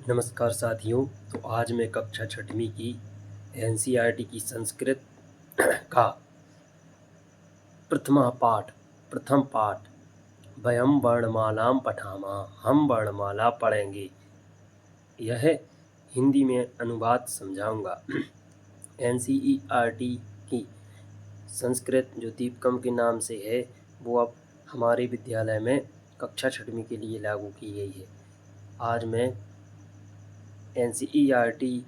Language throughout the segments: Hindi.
नमस्कार साथियों। तो आज मैं कक्षा छठवीं की एनसीईआरटी की संस्कृत का प्रथम पाठ वयम वर्णमालाम पठामः, हम वर्णमाला पढ़ेंगे, यह हिंदी में अनुवाद समझाऊंगा। एनसीईआरटी की संस्कृत जो दीपकम के नाम से है वो अब हमारे विद्यालय में कक्षा छठवीं के लिए लागू की गई है। आज मैं एनसीईआरटी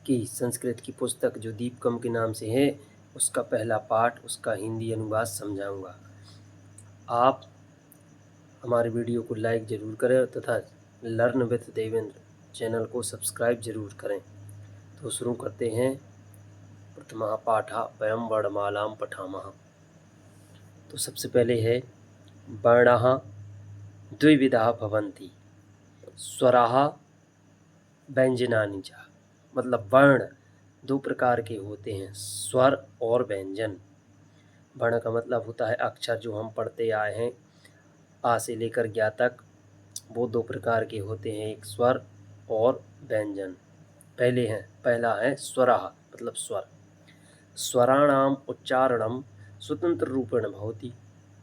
की संस्कृत की पुस्तक जो दीपकम के नाम से है उसका पहला पाठ, उसका हिंदी अनुवाद समझाऊंगा। आप हमारे वीडियो को लाइक ज़रूर करें तथा लर्न विथ देवेंद्र चैनल को सब्सक्राइब ज़रूर करें। तो शुरू करते हैं। प्रथमः पाठः वयं वर्णमालां पठामः। तो सबसे पहले है वर्णाः द्विविधाः भवन्ति, स्वराः व्यञ्जनानि च। मतलब वर्ण दो प्रकार के होते हैं, स्वर और व्यंजन। वर्ण का मतलब होता है अक्षर जो हम पढ़ते आए हैं आ से लेकर ज्ञा तक, वो दो प्रकार के होते हैं, एक स्वर और व्यंजन। पहला है स्वरः मतलब स्वर। स्वराणाम उच्चारणम स्वतंत्र रूपेण भवति।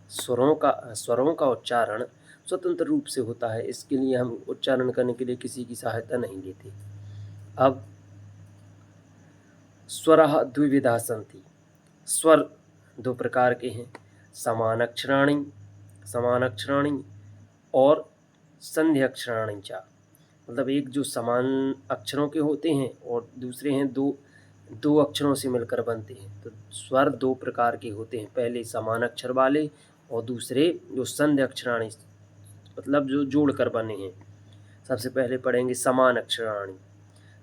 स्वरों का उच्चारण स्वतंत्र रूप से होता है, इसके लिए हम उच्चारण करने के लिए किसी की सहायता नहीं लेते। अब स्वरः द्विविधा सन्ति, स्वर दो प्रकार के हैं, समानाक्षराणि और संध्यक्षराणि च। मतलब एक जो समान अक्षरों के होते हैं और दूसरे हैं दो अक्षरों से मिलकर बनते हैं। तो स्वर दो प्रकार के होते हैं, पहले समान अक्षर वाले और दूसरे जो संध्य अक्षराणि मतलब जो जोड़कर बने हैं। सबसे पहले पढ़ेंगे समान अक्षराणि।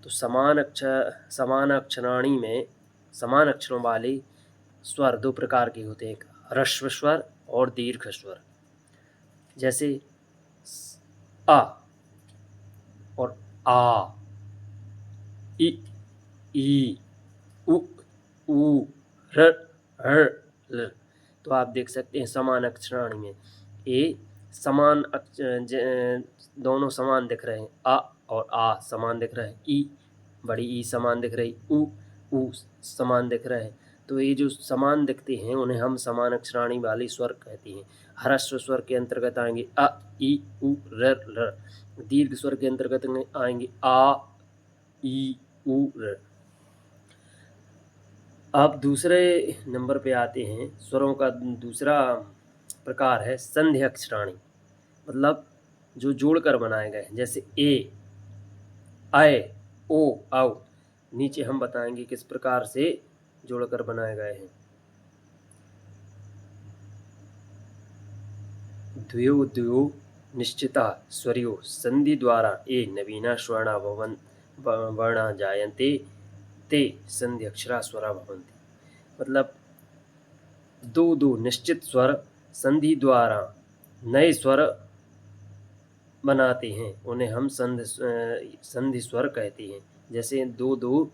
तो समान अक्षराणि में समान अक्षरों वाले स्वर दो प्रकार के होते हैं, एक ह्रस्व स्वर और दीर्घ स्वर। जैसे अ और आ, इ, ई, उ, ऊ, र, ल। तो आप देख सकते हैं समान अक्षराणि में ए समान दोनों समान दिख रहे हैं, अ और आ समान दिख रहे हैं, ई बड़ी ई समान दिख रही, ऊ समान दिख रहे हैं। तो ये जो समान दिखते हैं उन्हें हम समान अक्षराणि वाले स्वर कहते हैं। ह्रस्व स्वर के अंतर्गत आएंगे अ, ई, उ, र। दीर्घ स्वर के अंतर्गत आएंगे आ, ई, उ, र। अब दूसरे नंबर पे आते हैं, स्वरों का दूसरा प्रकार है संध्य अक्षराणि, मतलब जो जोड़कर बनाए गए हैं। जैसे ए, आय, ओ, औ। नीचे हम बताएंगे किस प्रकार से जोड़कर बनाए गए हैं। द्वयो निश्चिता स्वरियो संधि द्वारा ए नवीना स्वर्णा वर्णा जायन्ते ते संधि अक्षरा स्वरा भवन्ति। मतलब दो निश्चित स्वर संधि द्वारा नए स्वर बनाते हैं, उन्हें हम संधि स्वर कहते हैं। जैसे दो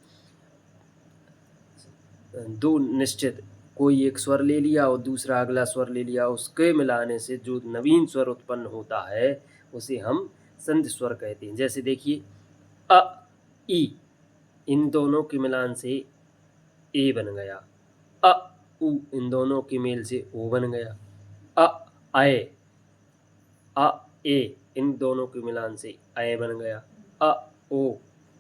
निश्चित, कोई एक स्वर ले लिया और दूसरा अगला स्वर ले लिया, उसके मिलाने से जो नवीन स्वर उत्पन्न होता है उसे हम संधि स्वर कहते हैं। जैसे देखिए अ, ई, इन दोनों के मिलान से ए बन गया, अ, उ, इन दोनों के मेल से ओ बन गया, अ, आए, अ, ए, इन दोनों के मिलान से अय बन गया, अ, ओ,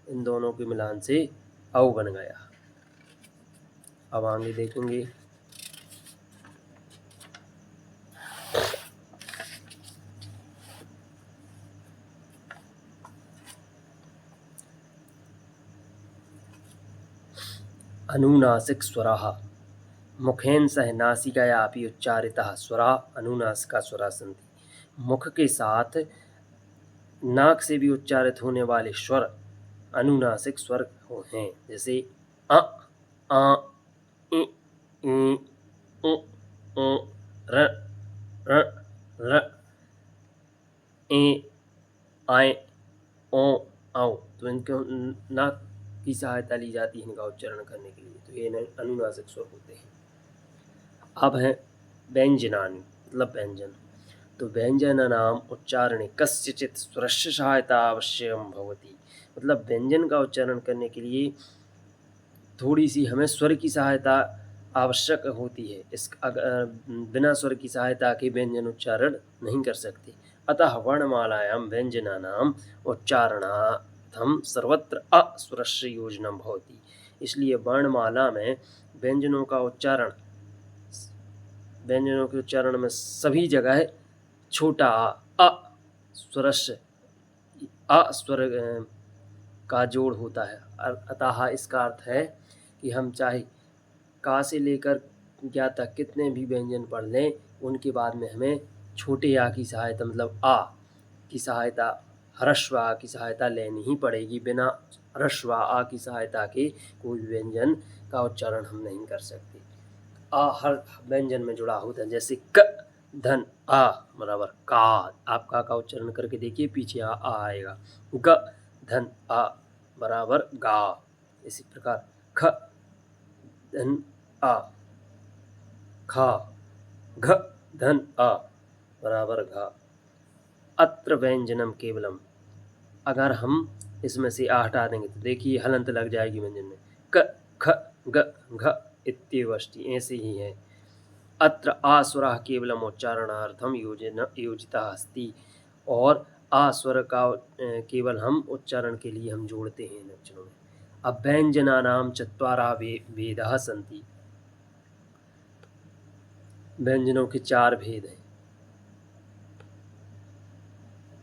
इन दोनों के मिलान से औ बन गया। अब आगे देखेंगे। अनुनासिक स्वराः मुखेन सह नासिकया अपि उच्चारिताः स्वराः अनुनासिका स्वराः सन्ति। मुख के साथ नाक से भी उच्चारित होने वाले स्वर अनुनासिक स्वर हैं। जैसे अ, आ, इ, उ, र, र, ए, आए, ओ, औ। तो इनको नाक की सहायता ली जाती है इनका उच्चारण करने के लिए। तो ये अनुनासिक स्वर होते हैं। अब है व्यंजनानि मतलब व्यंजन। तो व्यंजनानाम् उच्चारणे कस्यचित् स्वरस्य सहायता अवश्यं भवति। मतलब व्यंजन का उच्चारण करने के लिए थोड़ी सी हमें स्वर की सहायता आवश्यक होती है। बिना स्वर की सहायता के व्यंजन उच्चारण नहीं कर सकते। अतः वर्णमालायां व्यंजनानाम् उच्चारणार्थं सर्वत्र अस्वरस्य योजनं भवति। इसलिए वर्णमाला में व्यंजनों के उच्चारण में सभी जगह छोटा अ स्वरस्य अ स्वर का जोड़ होता है। अतः इसका अर्थ है कि हम चाहे का से लेकर ज्ञा तक कितने भी व्यंजन पढ़ लें, उनके बाद में हमें छोटे आ की सहायता मतलब आ की सहायता, ह्रस्व आ की सहायता लेनी ही पड़ेगी। बिना ह्रस्व आ की सहायता के कोई व्यंजन का उच्चारण हम नहीं कर सकते। आ हर व्यंजन में जुड़ा होता है। जैसे क धन आ बराबर का, आप का उच्चारण करके देखिए, पीछे आ आएगा। ग धन आ बराबर गा। इसी प्रकार ख धन आ, खा, घ धन आ बराबर घा। अत्र व्यंजनम केवलम, अगर हम इसमें से आ हटा देंगे तो देखिए हलंत लग जाएगी व्यंजन में। क ख ग घ इत्येवष्टि, ऐसे ही है। अत्र आस्वरः केवलम उच्चारणार्थम योजिता अस्ति, और आस्वर का केवल हम उच्चारण के लिए हम जोड़ते हैं इन अक्षरों में। अब व्यंजनानां चत्वारः भेदाः सन्ति, व्यंजनों के 4 भेद हैं।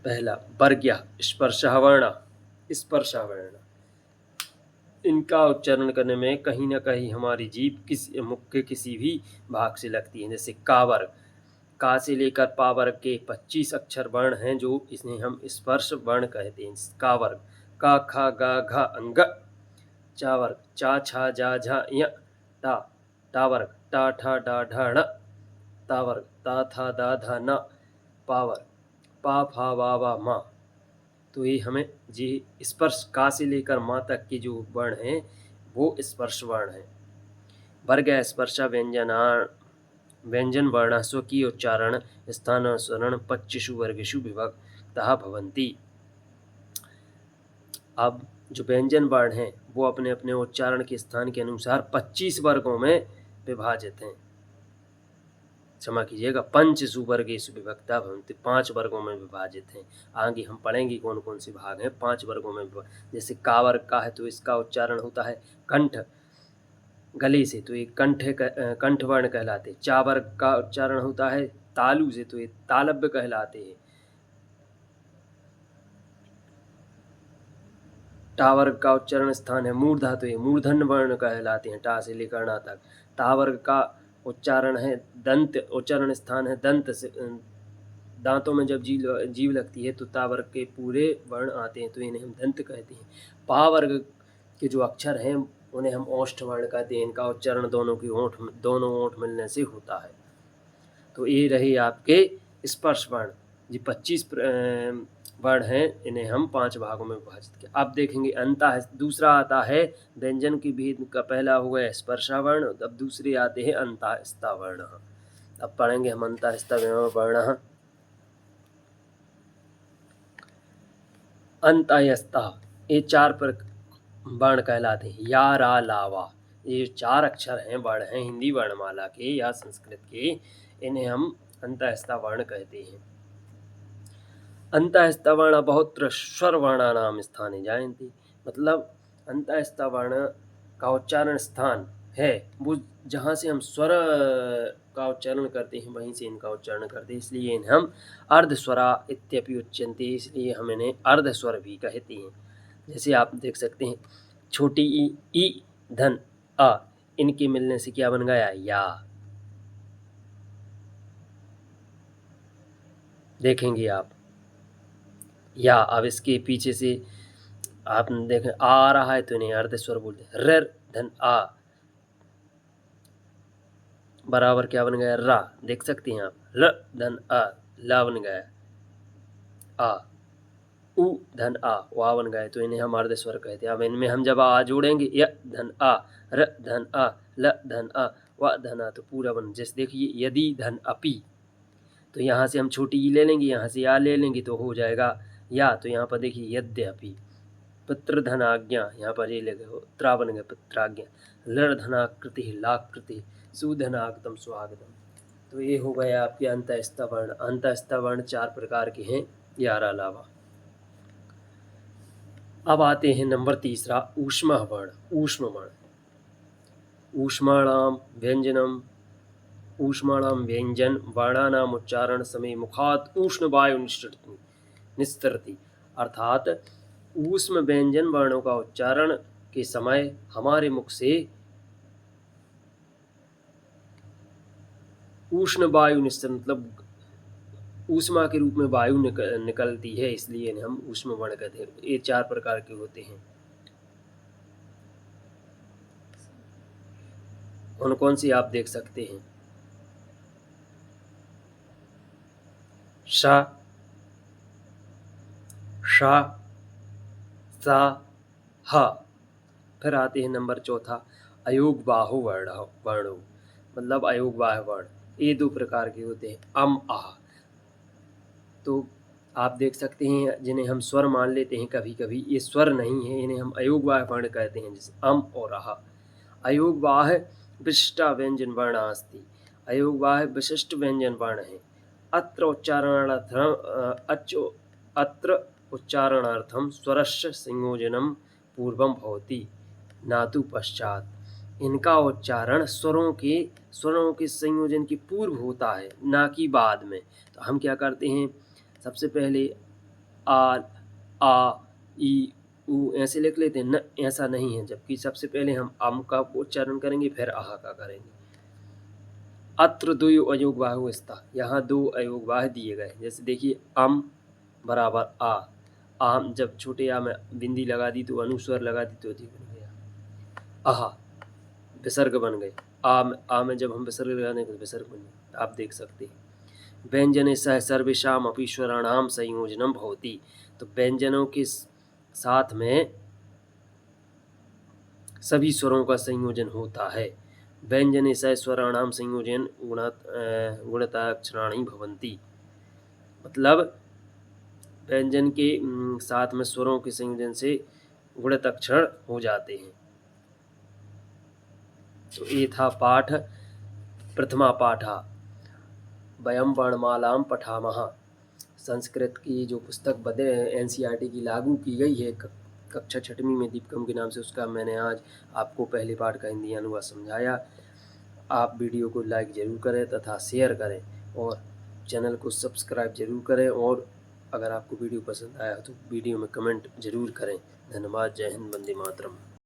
पहला वर्ग्यः स्पर्शः वर्णः, स्पर्शः वर्ण, इनका उच्चारण करने में कहीं ना कहीं हमारी जीभ मुख के किसी भी भाग से लगती है। जैसे का वर्ग, का से लेकर पा वर्ग के 25 अक्षर वर्ण हैं जो इसने हम स्पर्श वर्ण कहते हैं। का वर्ग का खा गा घा अंग। चा वर्ग चा छा जा झा य टा। टा वर्ग टा ठा डा ढा ण। ता वर्ग ता था दा धा न। पा वर्ग पा फा वा वा मा। तो ये हमें जी स्पर्श का से लेकर माँ तक के जो वर्ण हैं वो स्पर्श वर्ण हैं। वर्ग स्पर्श व्यंजन वर्ण स्वकीय उच्चारण स्थानानुसरण 25 वर्गेषु विभक्तः भवन्ति। अब जो व्यंजन वर्ण हैं वो अपने अपने उच्चारण के स्थान के अनुसार 25 वर्गों में विभाजित हैं। क्षमा कीजिएगा, 5 वर्गेषु विभक्तः भवन्ति, 5 वर्गों में विभाजित हैं। आगे हम पढ़ेंगे कौन कौन से भाग हैं 5 वर्गों में। जैसे का वर्ग का है तो इसका उच्चारण होता है कंठ, गले से, तो ये कंठ वर्ण कहलाते। चा वर्ग का उच्चारण होता है तालु से, तो ये तालव्य कहलाते हैं। टा वर्ग का उच्चारण स्थान है मूर्धा, तो ये मूर्धन वर्ण कहलाते हैं, टा से लेकर ना तक। ता वर्ग का उच्चारण है दंत, उच्चारण स्थान है दंत से, दांतों में जब जीव लगती है तो ता वर्ग के पूरे वर्ण आते हैं, तो इन्हें हम दंत कहते हैं। पा वर्ग के जो अक्षर हैं उन्हें हम ओष्ठ वर्ण कहते हैं। इनका उच्चारण दोनों ओंठ मिलने से होता है। तो ये रहे आपके स्पर्श वर्ण। जी 25 वर्ण हैं, इन्हें हम 5 भागों में विभाजित किया। अब देखेंगे अंतः, दूसरा आता है व्यंजन के भेद का। पहला हो गया स्पर्शा वर्ण, अब दूसरे आते हैं अंतःस्था वर्ण। अब पढ़ेंगे हम अंतःस्था वर्ण। अंतःस्था ये 4 वर्ण कहलाते हैं। या रा लावा, ये 4 अक्षर हैं, वर्ण हैं हिंदी वर्णमाला के या संस्कृत के, इन्हें हम अंतःस्था वर्ण कहते हैं। अंतःस्था वर्ण बहुत्र स्वर वर्णानां स्थाने जायन्ते, मतलब अंतःस्था वर्ण का उच्चारण स्थान है वो जहाँ से हम स्वर का उच्चारण करते हैं वहीं से इनका उच्चारण करते हैं, इसलिए इन्हें हम अर्धस्वरा इत्यपि उच्यन्ते, इसलिए हम इन्हें अर्धस्वर भी कहते हैं। जैसे आप देख सकते हैं छोटी ई धन आ, इनके मिलने से क्या बन गया या। देखेंगे आप या, अब इसके पीछे से आप देखें आ रहा है तो इन्हें अर्धस्वर बोलते हैं। र धन आ बराबर क्या बन गया रा, देख सकते हैं आप। र धन आ ला बन गया। आ उ धन आ वा बन गए, तो इन्हें हम अर्धस्वर कहते हैं। अब इनमें हम जब आ जोड़ेंगे य धन आ, र धन आ, ल धन आ, व धन आ, तो पूरा बन। जैसे देखिए यदि धन अपि, तो यहाँ से हम छोटी ई ले लेंगे, यहाँ से या ले लेंगे तो हो जाएगा या। तो यहाँ पर देखिए यद्यपि, पितृधनाज्ञा, यहाँ पर ये लगे हो त्रा बन गए पित्राज्ञा। लड़धनाकृति लाकृति, सुधनागतम स्वागतम। तो ये हो गए आपके अंतःस्थ वर्ण। अंतःस्थ वर्ण 4 प्रकार के हैं 11 अलावा। अब आते हैं नंबर तीसरा ऊष्मा वर्ण। ऊष्म वर्ण, ऊष्माणाम व्यंजन वर्णानाम उच्चारण समय मुखात उष्ण वायु निस्तरति। अर्थात ऊष्म व्यंजन वर्णों का उच्चारण के समय हमारे मुख से उष्ण वायु निस्तर, मतलब ऊष्मा के रूप में वायु निकलती है, इसलिए इन्हें हम ऊष्म वर्ण कहते हैं। ये 4 प्रकार के होते हैं। कौन कौन सी आप देख सकते हैं? श, श, सा, ह। फिर आते हैं नंबर चौथा अयोग बाहु वर्णों, मतलब अयोग बाहु वर्ण। ये 2 प्रकार के होते हैं, अम आह। तो आप देख सकते हैं जिन्हें हम स्वर मान लेते हैं कभी कभी, ये स्वर नहीं है, इन्हें हम अयोगवाह वर्ण कहते हैं, जैसे अम और आह। अयोगवाह विशिष्टा व्यंजन वर्ण अस्ति, अयोगवाह विशिष्ट व्यंजन वर्ण है। अत्र उच्चारणार्थम स्वरस्य संयोजनम पूर्वम भवति न तु पश्चात। इनका उच्चारण स्वरों के संयोजन के पूर्व होता है, ना कि बाद में। तो हम क्या करते हैं, सबसे पहले आ, ई, ऊ ऐसे लिख लेते हैं न, ऐसा नहीं है। जबकि सबसे पहले हम अम का उच्चारण करेंगे, फिर आह का करेंगे। अत्र 2 अयोगवाह स्था, यहाँ 2 अयोगवाह दिए गए। जैसे देखिए अम बराबर आ, आम जब छोटे आ में बिंदी लगा दी तो अनुस्वर लगा दी तो अधिक बन गया। आह विसर्ग बन गए, आ में जब हम विसर्ग लगा दें तो विसर्ग बन गए। आप देख सकते हैं व्यंजने सह सर्वेषाम अपि स्वराणाम संयोजनम भवति। तो व्यंजनों के साथ में सभी स्वरों का संयोजन होता है। व्यंजने सह स्वराणाम संयोजन गुणताक्षराणि भवन्ति, मतलब व्यंजन के साथ में स्वरों के संयोजन से गुणित अक्षर हो जाते हैं। तो ये था पाठ प्रथमा पाठा वयम वर्णमालाम पठामः। संस्कृत की जो पुस्तक बदे NCERT की लागू की गई है कक्षा 6वीं में दीपकम के नाम से, उसका मैंने आज आपको पहले पाठ का हिंदी अनुवाद समझाया। आप वीडियो को लाइक ज़रूर करें तथा शेयर करें और चैनल को सब्सक्राइब ज़रूर करें। और अगर आपको वीडियो पसंद आया तो वीडियो में कमेंट ज़रूर करें। धन्यवाद। जय हिंद, वंदे मातरम।